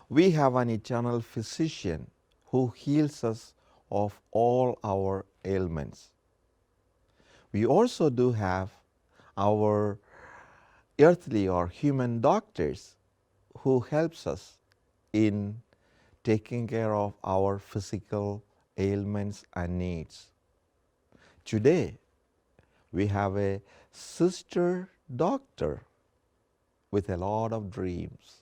we have an eternal physician who heals us of all our ailments. We also do have our earthly or human doctors who helps us in taking care of our physical ailments and needs. Today, we have a sister doctor with a lot of dreams.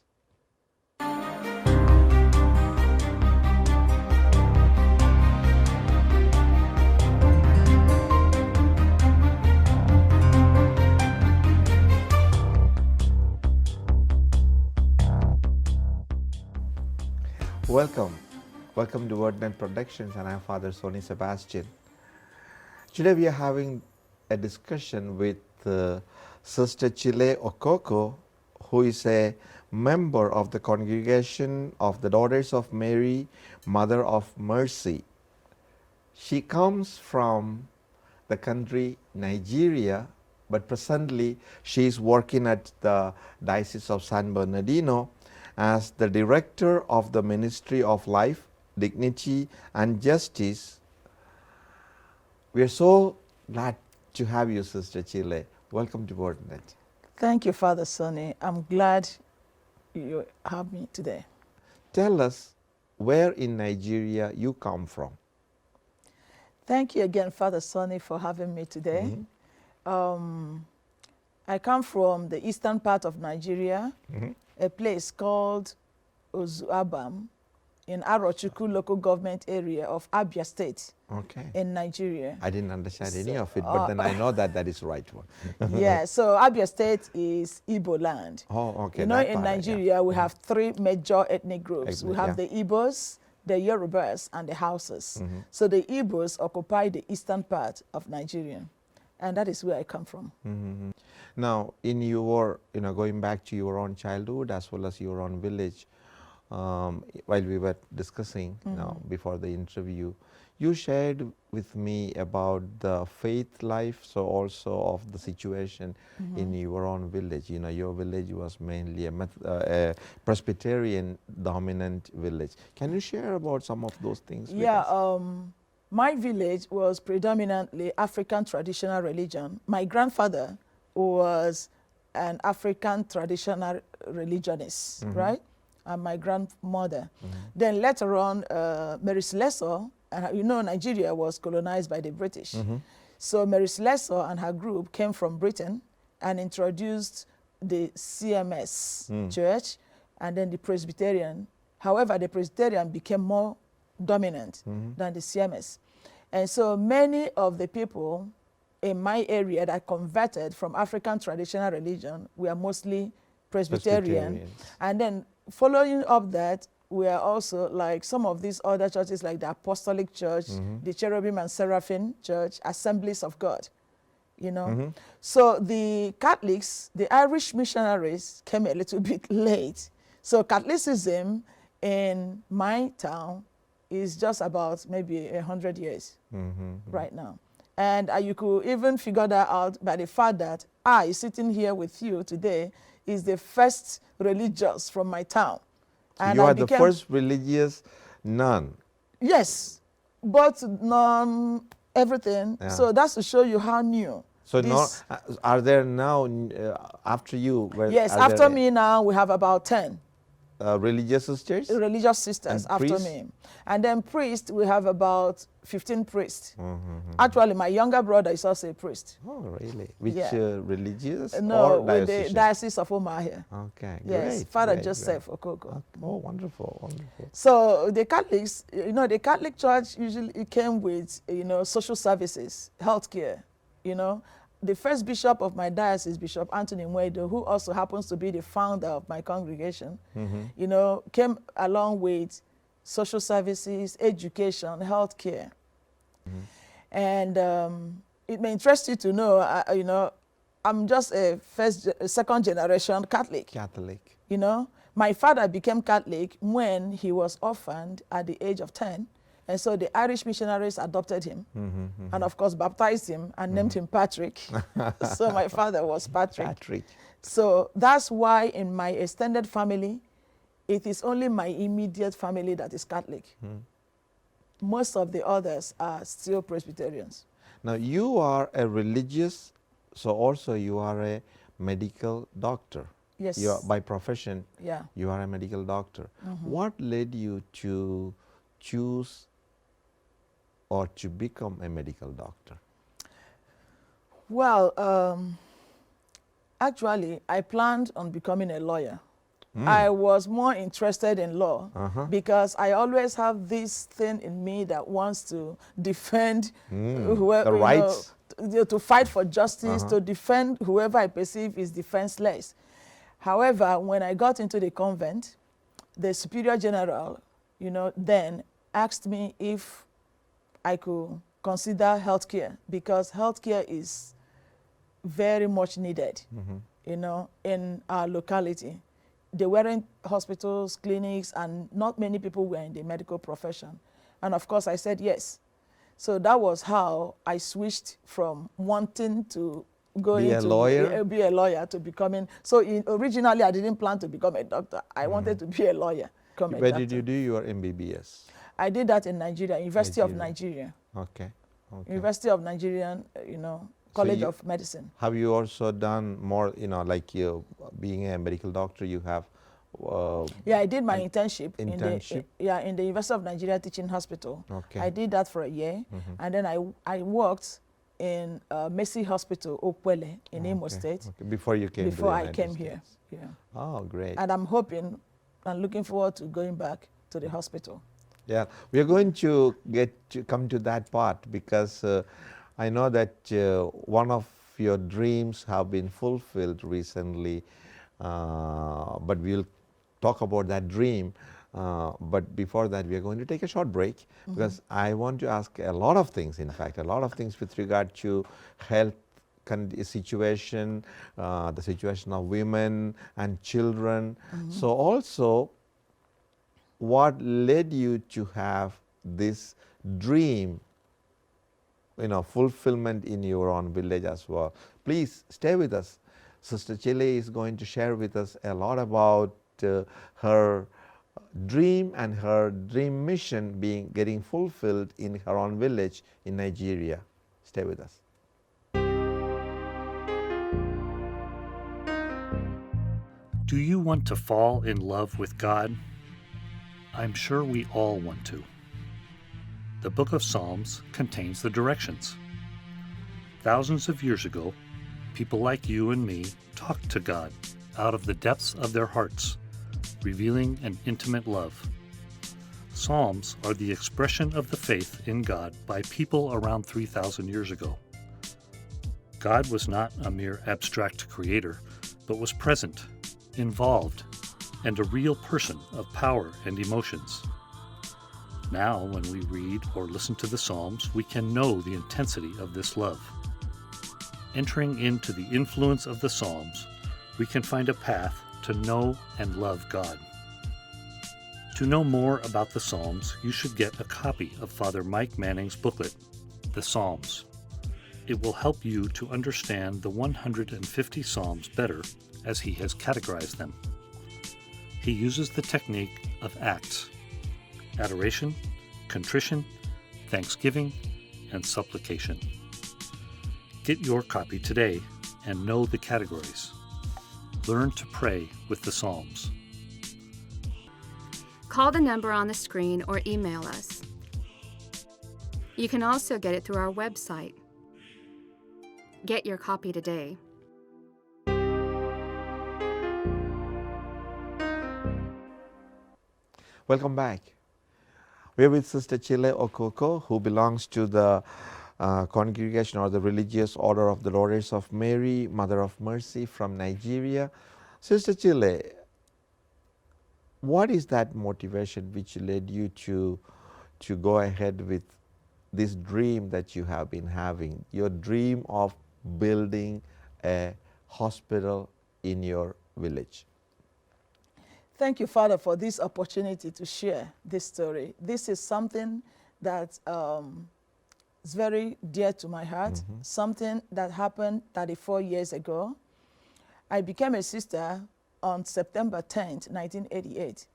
Welcome to Wordnet Productions, and I'm Father Sony Sebastian. Today we are having a discussion with Sister Chilee Okoko, who is a member of the Congregation of the Daughters of Mary, Mother of Mercy. She comes from the country Nigeria, but presently she is working at the Diocese of San Bernardino as the Director of the Ministry of Life, Dignity and Justice. We are so glad to have you, Sister Chilee. Welcome to Wordnet. Thank you, Father Sonny. I'm glad you have me today. Tell us where in Nigeria you come from. Thank you again, Father Sonny, for having me today. I come from the eastern part of Nigeria, a place called Ozuabam in Arochukwu local government area of Abia State in Nigeria. I didn't understand any of it, but then I know that that is the right one. Yeah, so Abia State is Igbo land. Oh, okay. You know, in Nigeria, we have three major ethnic groups. We have the Igbos, the Yorubas, and the Hausas. So the Igbos occupy the eastern part of Nigeria, and that is where I come from. Now, in your, going back to your own childhood as well as your own village, while we were discussing before the interview, you shared with me about the faith life, so also of the situation in your own village. Your village was mainly a Presbyterian dominant village. Can you share about some of those things with us? My village was predominantly African traditional religion. My grandfather was an African traditional religionist, right? And my grandmother. Then later on, Mary Slessor, and Nigeria was colonized by the British. So Mary Slessor and her group came from Britain and introduced the CMS church and then the Presbyterian. However, the Presbyterian became more dominant than the CMS. And so many of the people in my area that converted from African traditional religion were mostly Presbyterian. And then following up that, we are also like some of these other churches like the Apostolic Church, the Cherubim and Seraphim Church, Assemblies of God, So the Catholics, the Irish missionaries came a little bit late. So Catholicism in my town is just about maybe 100 years right now. And you could even figure that out by the fact that I, sitting here with you today, is the first religious from my town. And you are the first religious nun. Yes, but non everything. Yeah. So that's to show you how new. So now, are there now, after you? Yes, after me now, we have about 10. Religious sisters? Religious sisters and after me. And then priests, we have about 15 priests. Actually, my younger brother is also a priest. Oh, really? Which religious? No, with the Diocese of Omahia. Okay, yes, great. Father Joseph Okoko. Okay. Oh, wonderful, wonderful. So the Catholics, the Catholic Church usually came with, social services, healthcare, The first bishop of my diocese, Bishop Anthony Mwedo, who also happens to be the founder of my congregation, came along with social services, education, healthcare. And it may interest you to know, I'm just a second generation Catholic. My father became Catholic when he was orphaned at the age of 10. And so the Irish missionaries adopted him and, of course, baptized him and named him Patrick. So my father was Patrick. So that's why in my extended family, it is only my immediate family that is Catholic. Most of the others are still Presbyterians. Now, you are a religious, so also you are a medical doctor. Yes. You are, by profession, Yeah. you are a medical doctor. What led you to choose or to become a medical doctor? Well, actually, I planned on becoming a lawyer. I was more interested in law because I always have this thing in me that wants to defend whoever, the rights. to fight for justice, to defend whoever I perceive is defenseless. However, when I got into the convent, the superior general, then asked me if I could consider healthcare, because healthcare is very much needed, in our locality. There weren't hospitals, clinics, and not many people were in the medical profession. And of course, I said yes. So that was how I switched from wanting to go Be a lawyer? be a lawyer to becoming. So originally, I didn't plan to become a doctor. I wanted to be a lawyer. Where did you do your MBBS? I did that in Nigeria, University of Nigeria. Okay. University of Nigerian, College of Medicine. Have you also done more, like you being a medical doctor, you have... yeah, I did my internship. Internship? In the University of Nigeria Teaching Hospital. Okay. I did that for a year. And then I worked in Mercy Hospital, Okwele, in Imo State. Okay. Before you came Before to the I United came States. here. Yeah. Oh, great. And I'm hoping and looking forward to going back to the hospital. Yeah, we are going to come to that part, because I know that one of your dreams have been fulfilled recently, but we'll talk about that dream. But before that, we are going to take a short break, because I want to ask a lot of things, in fact, a lot of things with regard to health situation, the situation of women and children. So also, what led you to have this dream, fulfillment in your own village as well? Please stay with us. Sister Chilee is going to share with us a lot about her dream and her dream mission getting fulfilled in her own village in Nigeria. Stay with us. Do you want to fall in love with God? I'm sure we all want to. The book of Psalms contains the directions. Thousands of years ago, people like you and me talked to God out of the depths of their hearts, revealing an intimate love. Psalms are the expression of the faith in God by people around 3,000 years ago. God was not a mere abstract creator, but was present, involved, and a real person of power and emotions. Now, when we read or listen to the Psalms, we can know the intensity of this love. Entering into the influence of the Psalms, we can find a path to know and love God. To know more about the Psalms, you should get a copy of Father Mike Manning's booklet, The Psalms. It will help you to understand the 150 Psalms better, as he has categorized them. He uses the technique of acts: adoration, contrition, thanksgiving, and supplication. Get your copy today and know the categories. Learn to pray with the Psalms. Call the number on the screen or email us. You can also get it through our website. Get your copy today. Welcome back. We are with Sister Chilee Okoko, who belongs to the congregation or the religious order of the Daughters of Mary, Mother of Mercy from Nigeria. Sister Chilee, what is that motivation which led you to go ahead with this dream that you have been having, your dream of building a hospital in your village? Thank you, Father, for this opportunity to share this story. This is something that is very dear to my heart, something that happened 34 years ago. I became a sister on September 10th, 1988.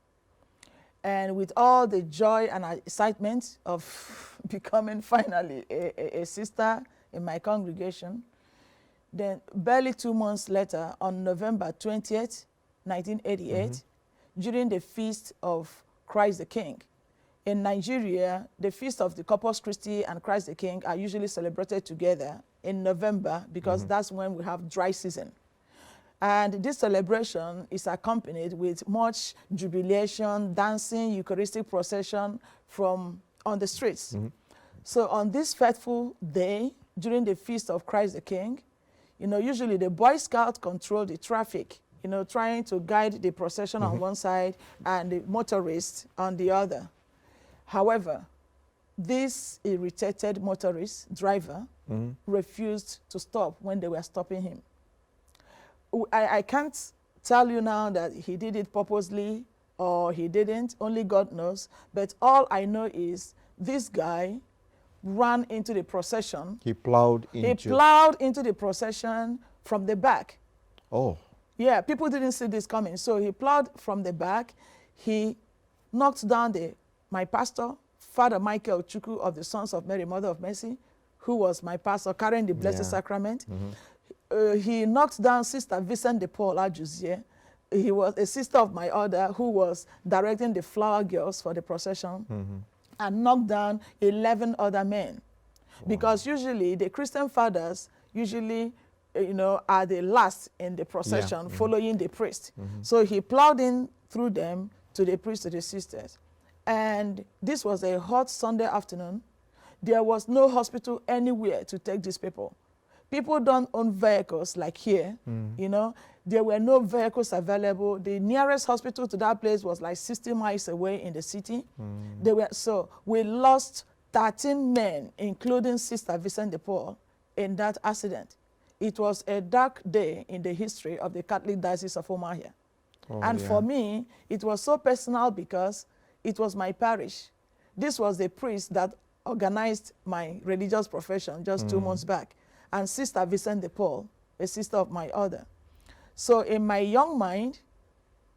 And with all the joy and excitement of becoming finally a sister in my congregation, then barely 2 months later, on November 20th, 1988, during the Feast of Christ the King, in Nigeria, the Feast of the Corpus Christi and Christ the King are usually celebrated together in November because that's when we have dry season. And this celebration is accompanied with much jubilation, dancing, Eucharistic procession from on the streets. So on this fateful day, during the Feast of Christ the King, you know, usually the Boy Scouts control the traffic, you know, trying to guide the procession on one side and the motorists on the other. However, this irritated motorist driver refused to stop when they were stopping him. I can't tell you now that he did it purposely or he didn't, only God knows. But all I know is this guy ran into the procession. He plowed into... He plowed into the procession from the back. Oh. Yeah, people didn't see this coming. So he plowed from the back. He knocked down my pastor, Father Michael Arochukwu of the Sons of Mary, Mother of Mercy, who was my pastor carrying the Blessed Sacrament. He knocked down Sister Vincent de Paul Ajuzie. He was a sister of my order who was directing the flower girls for the procession, and knocked down 11 other men. Because usually the Christian fathers usually, you know, are the last in the procession, following the priest. So he plowed in through them to the priest, to the sisters. And this was a hot Sunday afternoon. There was no hospital anywhere to take these people. People don't own vehicles like here, you know. There were no vehicles available. The nearest hospital to that place was like 60 miles away in the city. So we lost 13 men, including Sister Vincent de Paul, in that accident. It was a dark day in the history of the Catholic Diocese of Umuahia. And for me, it was so personal because it was my parish. This was the priest that organized my religious profession just 2 months back. And Sister Vincent de Paul, a sister of my order. So in my young mind,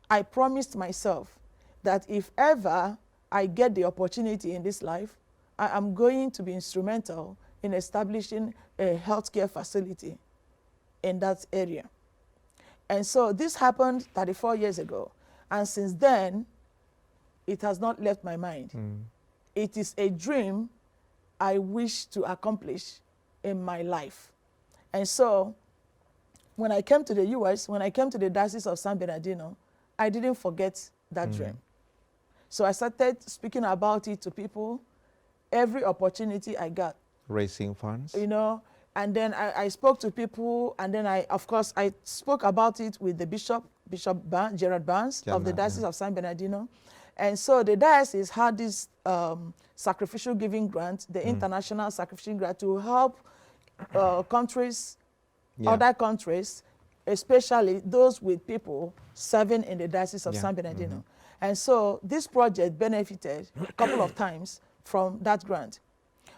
I promised myself that if ever I get the opportunity in this life, I am going to be instrumental in establishing a healthcare facility in that area. And so this happened 34 years ago. And since then, it has not left my mind. It is a dream I wish to accomplish in my life. And so when I came to the US, when I came to the Diocese of San Bernardino, I didn't forget that dream. So I started speaking about it to people every opportunity I got. Raising funds? You know, and then I spoke to people, and then I spoke about it with the Bishop Gerard Barnes of the Diocese of San Bernardino. And so the diocese had this sacrificial giving grant, the international sacrificial grant, to help countries, other countries, especially those with people serving in the Diocese of San Bernardino. And so this project benefited a couple of times from that grant.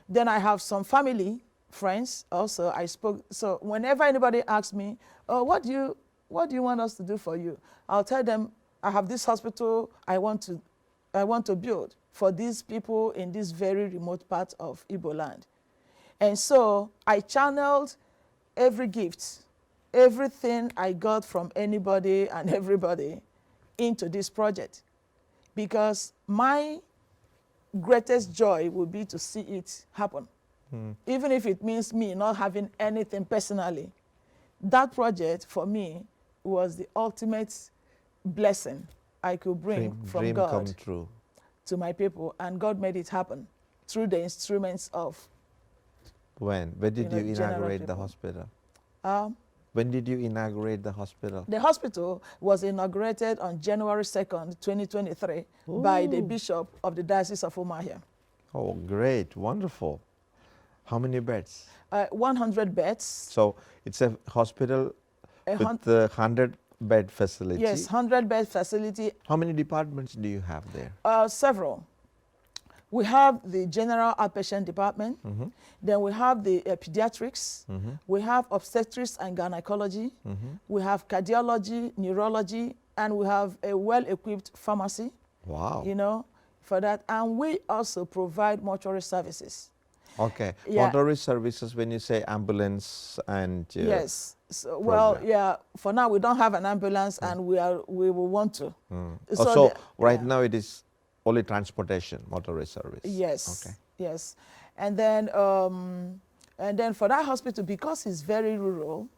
Then I have some family, friends also. I spoke, so whenever anybody asks me, oh, what do you want us to do for you? I'll tell them, I have this hospital I want to build for these people in this very remote part of Igbo land. And so I channeled every gift, everything I got from anybody and everybody into this project, because my greatest joy would be to see it happen. Even if it means me not having anything personally. That project for me was the ultimate blessing I could bring from dream God come true. To my people, and God made it happen through the instruments of... When did you inaugurate the people. hospital? When did you inaugurate the hospital? The hospital was inaugurated on January 2nd, 2023 by the Bishop of the Diocese of Umuahia. Oh, great, wonderful. How many beds? 100 beds. So it's a hospital with a 100-bed facility? Yes, 100-bed facility. How many departments do you have there? Several. We have the general outpatient department. Then we have the pediatrics. We have obstetrics and gynecology. We have cardiology, neurology, and we have a well-equipped pharmacy. Wow. you know, for that. And we also provide mortuary services. Okay. Yeah. Mortuary services, when you say ambulance and Yes. So, well, program. yeah, for now we don't have an ambulance and we will want to. So right yeah. now it is only transportation, motorway service. Yes. Okay. Yes. And then for that hospital, because it's very rural,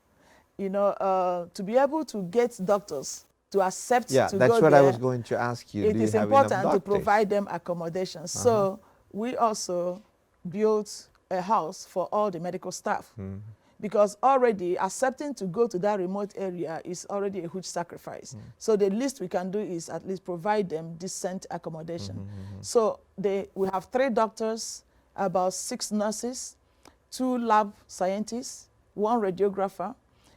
you know, to be able to get doctors to accept Yeah, to that's go what there, I was going to ask you. it Do you is have enough important to doctors? provide them accommodation. So we also built a house for all the medical staff. Because already accepting to go to that remote area is already a huge sacrifice. So the least we can do is at least provide them decent accommodation. So we have 3 doctors, about 6 nurses, 2 lab scientists, 1 radiographer,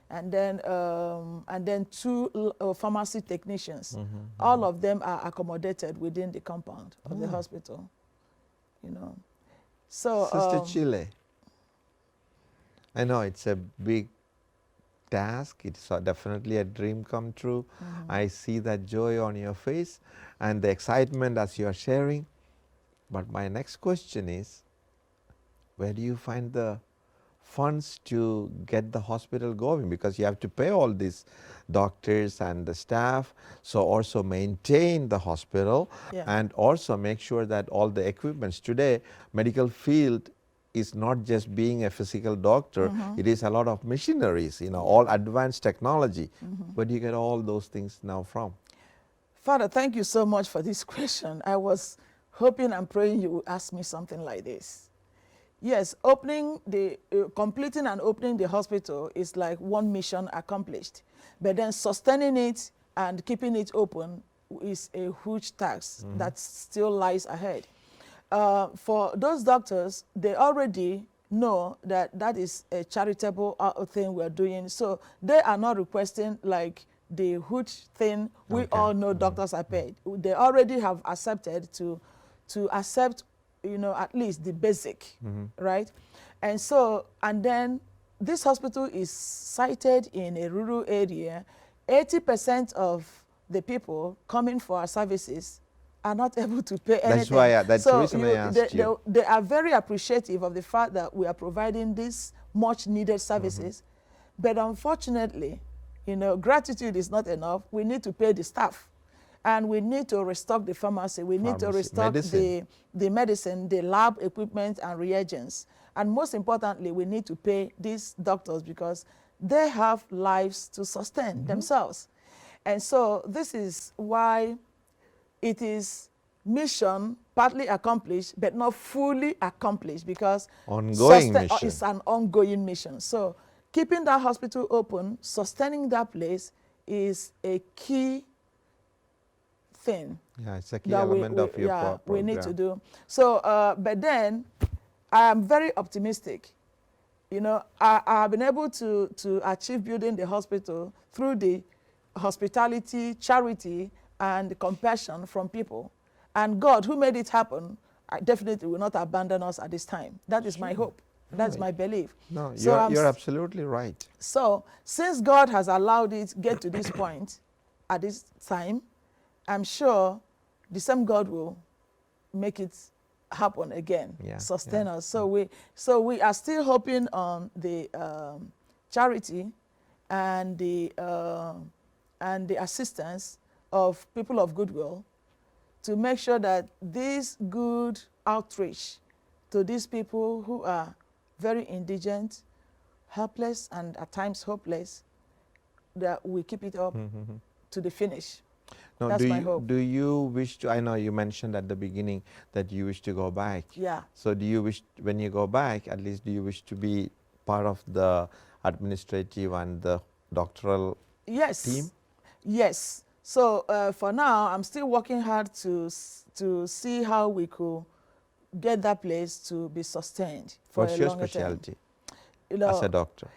and then 2 pharmacy technicians. All of them are accommodated within the compound of the hospital. You know, so Sister Chilee, I know it's a big task. It's definitely a dream come true. I see that joy on your face and the excitement as you are sharing. But my next question is, where do you find the funds to get the hospital going? Because you have to pay all these doctors and the staff, so also maintain the hospital and also make sure that all the equipments. Today, medical field is not just being a physical doctor, it is a lot of machineries, you know, all advanced technology. Where do you get all those things now from? Father, thank you so much for this question. I was hoping and praying you would ask me something like this. Yes, completing and opening the hospital is like one mission accomplished. But then sustaining it and keeping it open is a huge task that still lies ahead. For those doctors, they already know that that is a charitable thing we're doing. So they are not requesting like the huge thing. We all know doctors are paid. They already have accepted to accept, you know, at least the basic, right? And so, and then this hospital is sited in a rural area. 80% of the people coming for our services are not able to pay anything. That's the reason I asked you. They are very appreciative of the fact that we are providing these much needed services. But unfortunately, you know, gratitude is not enough. We need to pay the staff. And we need to restock the pharmacy. We need to restock the medicine, the lab equipment and reagents. And most importantly, we need to pay these doctors because they have lives to sustain themselves. And so this is why it is mission partly accomplished, but not fully accomplished because ongoing mission. It's an ongoing mission. So keeping that hospital open, sustaining that place is a key thing. Yeah, it's a key element of your program. We need to do. So, but then I am very optimistic. You know, I have been able to achieve building the hospital through the hospitality, charity, and compassion from people. And God, who made it happen, definitely will not abandon us at this time. That is my hope. That's my belief. No, so you're absolutely right. So since God has allowed it to get to this point at this time, I'm sure the same God will make it happen again, sustain us. So we are still hoping on the charity and the assistance of people of goodwill to make sure that this good outreach to these people who are very indigent, helpless, and at times hopeless, that we keep it up to the finish. Now, That's my hope. Do you wish to, I know you mentioned at the beginning that you wish to go back. Yeah. So do you wish, when you go back, at least do you wish to be part of the administrative and the doctoral team? Yes. So for now, I'm still working hard to see how we could get that place to be sustained for What's a your longer specialty term. You know, as a doctor?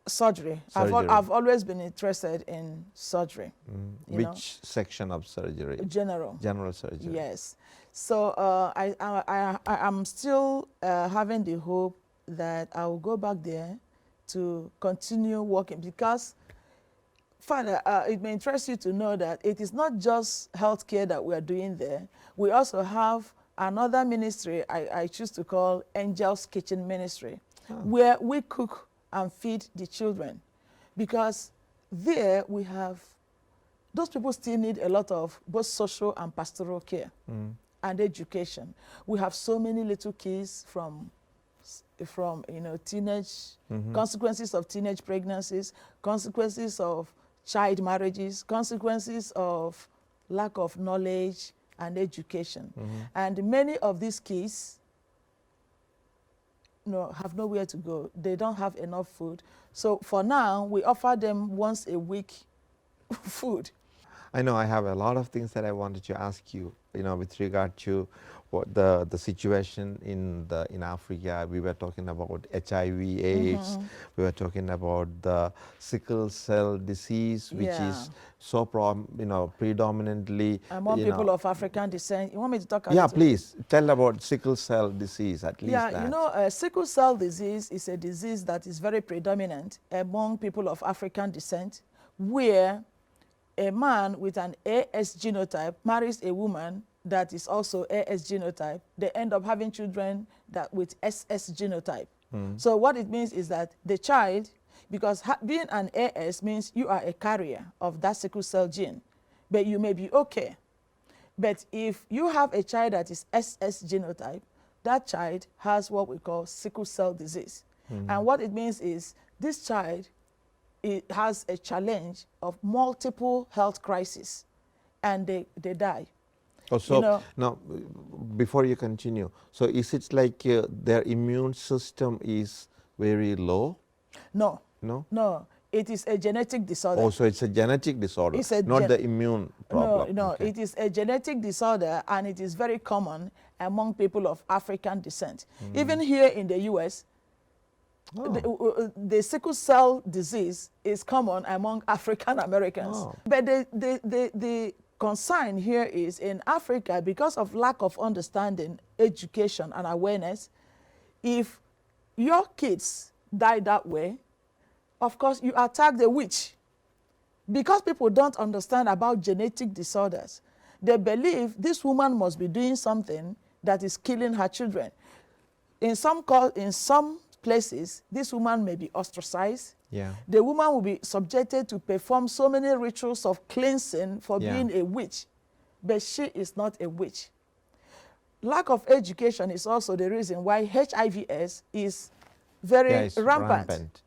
Surgery. I've always been interested in surgery. Which section of surgery? General. General surgery. Yes. So I'm still having the hope that I will go back there to continue working because Father, it may interest you to know that it is not just healthcare that we are doing there. We also have another ministry I choose to call Angel's Kitchen Ministry, where we cook and feed the children. Because there we have, those people still need a lot of both social and pastoral care and education. We have so many little kids from teenage, consequences of teenage pregnancies, consequences of child marriages, consequences of lack of knowledge and education. And many of these kids have nowhere to go. They don't have enough food. So for now, we offer them once a week food. I know I have a lot of things that I wanted to ask you, with regard to what the situation in Africa. We were talking about HIV/AIDS. We were talking about the sickle cell disease, which is so predominantly among people of African descent. You want me to talk about Yeah, please tell about sickle cell disease at least. Yeah, sickle cell disease is a disease that is very predominant among people of African descent, where a man with an AS genotype marries a woman that is also AS genotype. They end up having children with SS genotype. So what it means is that the child, because being an AS means you are a carrier of that sickle cell gene, but you may be okay. But if you have a child that is SS genotype, that child has what we call sickle cell disease. And what it means is this child, it has a challenge of multiple health crises, and they die. Oh, so now, before you continue, so is it like their immune system is very low? No. No? No. It is a genetic disorder. Oh, so it's a genetic disorder, not the immune problem. No, okay. It is a genetic disorder, and it is very common among people of African descent. Even here in the U.S., the sickle cell disease is common among African Americans. But the concern here is in Africa, because of lack of understanding, education, and awareness, if your kids die that way, of course, you attack the witch. Because people don't understand about genetic disorders, they believe this woman must be doing something that is killing her children. In some places, this woman may be ostracized. Yeah. The woman will be subjected to perform so many rituals of cleansing for being a witch, but she is not a witch. Lack of education is also the reason why HIV/AIDS is very rampant.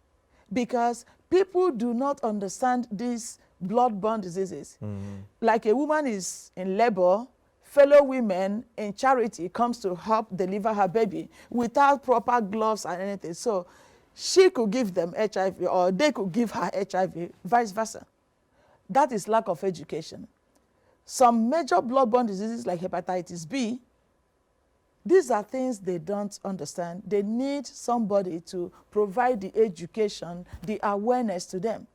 Because people do not understand these blood-borne diseases. Like a woman is in labor, fellow women in charity comes to help deliver her baby without proper gloves and anything. So she could give them HIV, or they could give her HIV, vice versa. That is lack of education. Some major blood-borne diseases like hepatitis B, these are things they don't understand. They need somebody to provide the education, the awareness to them.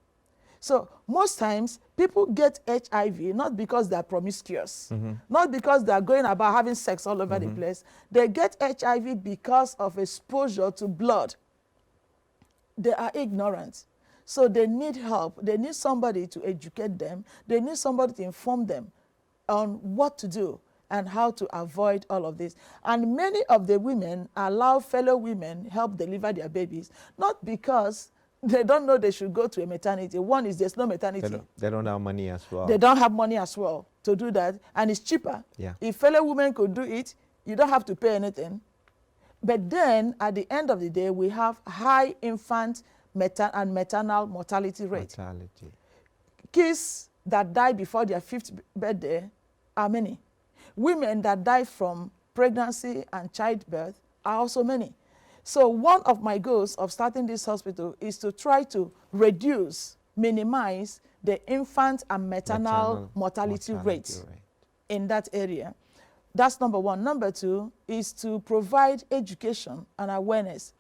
So most times, people get HIV not because they're promiscuous, not because they're going about having sex all over the place. They get HIV because of exposure to blood. They are ignorant. So they need help. They need somebody to educate them. They need somebody to inform them on what to do and how to avoid all of this. And many of the women allow fellow women help deliver their babies, not because they don't know they should go to a maternity. One is there's no maternity. They don't have money as well. They don't have money as well to do that, and it's cheaper. Yeah. If fellow women could do it, you don't have to pay anything. But then, at the end of the day, we have high infant and maternal mortality rate. Kids that die before their 5th birthday are many. Women that die from pregnancy and childbirth are also many. So one of my goals of starting this hospital is to try to minimize the infant and maternal mortality rate in that area. That's number one. Number two is to provide education and awareness.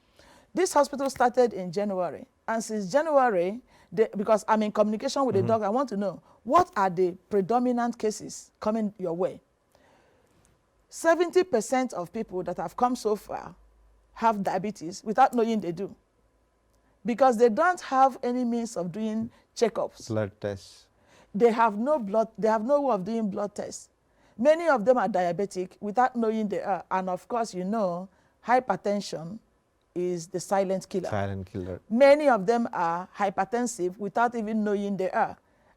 This hospital started in January, and since January, because I'm in communication with the doctor, I want to know, what are the predominant cases coming your way? 70% of people that have come so far have diabetes without knowing they do, because they don't have any means of doing checkups. Blood tests. They have no way of doing blood tests. Many of them are diabetic without knowing they are. And of course, you know, hypertension is the silent killer. Silent killer. Many of them are hypertensive without even knowing they are.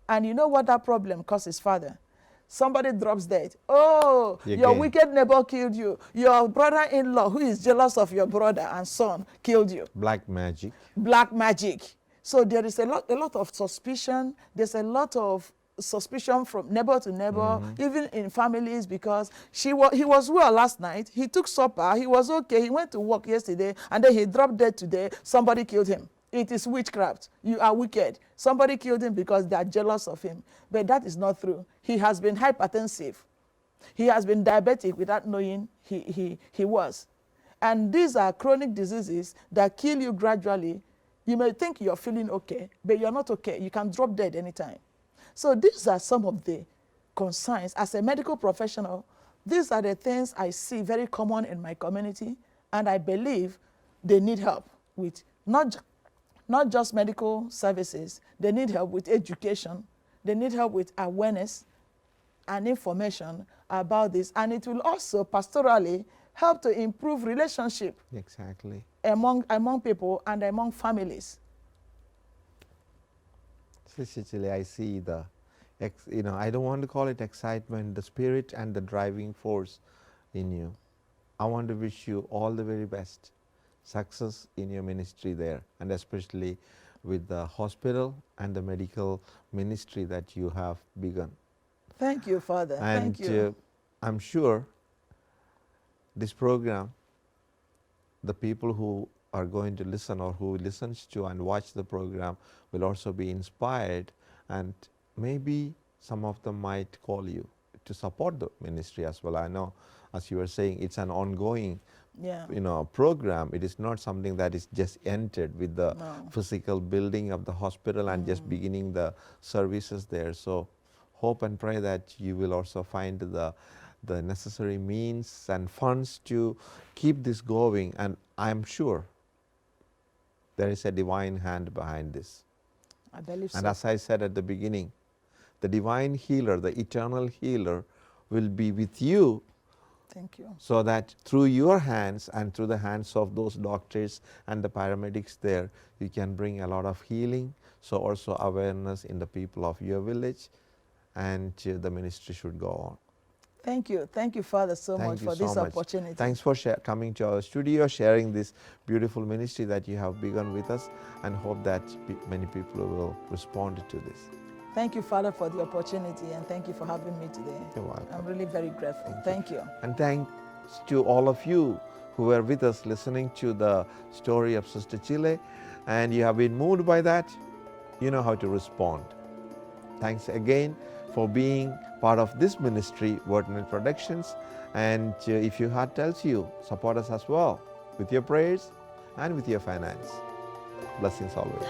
And you know what that problem causes, Father? Somebody drops dead. Oh, your wicked neighbor killed you. Your brother-in-law, who is jealous of your brother and son, killed you. Black magic. Black magic. So there is a lot of suspicion. There's a lot of suspicion from neighbor to neighbor, even in families, because he was well last night. He took supper. He was okay. He went to work yesterday, and then he dropped dead today. Somebody killed him. It is witchcraft. You are wicked. Somebody killed him because they are jealous of him. But that is not true. He has been hypertensive. He has been diabetic without knowing he was. And these are chronic diseases that kill you gradually. You may think you're feeling okay, but you're not okay. You can drop dead anytime. So these are some of the concerns. As a medical professional, these are the things I see very common in my community, and I believe they need help with not just medical services. They need help with education. They need help with awareness and information about this. And it will also pastorally help to improve relationship Exactly. among people and among families. Sister Chilee, I see the, I don't want to call it excitement, the spirit and the driving force in you. I want to wish you all the very best success in your ministry there, and especially with the hospital and the medical ministry that you have begun. Thank you, Father. And Thank you. I'm sure this program, the people who are going to listen or who listens to and watch the program will also be inspired, and maybe some of them might call you to support the ministry as well. I know, as you were saying, it's an ongoing program. It is not something that is just entered with the physical building of the hospital and just beginning the services there. So hope and pray that you will also find the necessary means and funds to keep this going, and I'm sure there is a divine hand behind this. I believe so. And as I said at the beginning, the divine healer, the eternal healer will be with you. Thank you. So that through your hands and through the hands of those doctors and the paramedics there, you can bring a lot of healing. So also awareness in the people of your village, and the ministry should go on. Thank you. Thank you, Father, so Thank much you for so this much. opportunity. Thanks for coming to our studio, sharing this beautiful ministry that you have begun with us, and hope that many people will respond to this. Thank you, Father, for the opportunity, and thank you for having me today. You're welcome. I'm really very grateful. Thank you. And thanks to all of you who were with us listening to the story of Sister Chilee, and you have been moved by that. You know how to respond. Thanks again for being part of this ministry, Wordnet Productions. And if your heart tells you, support us as well with your prayers and with your finance. Blessings always.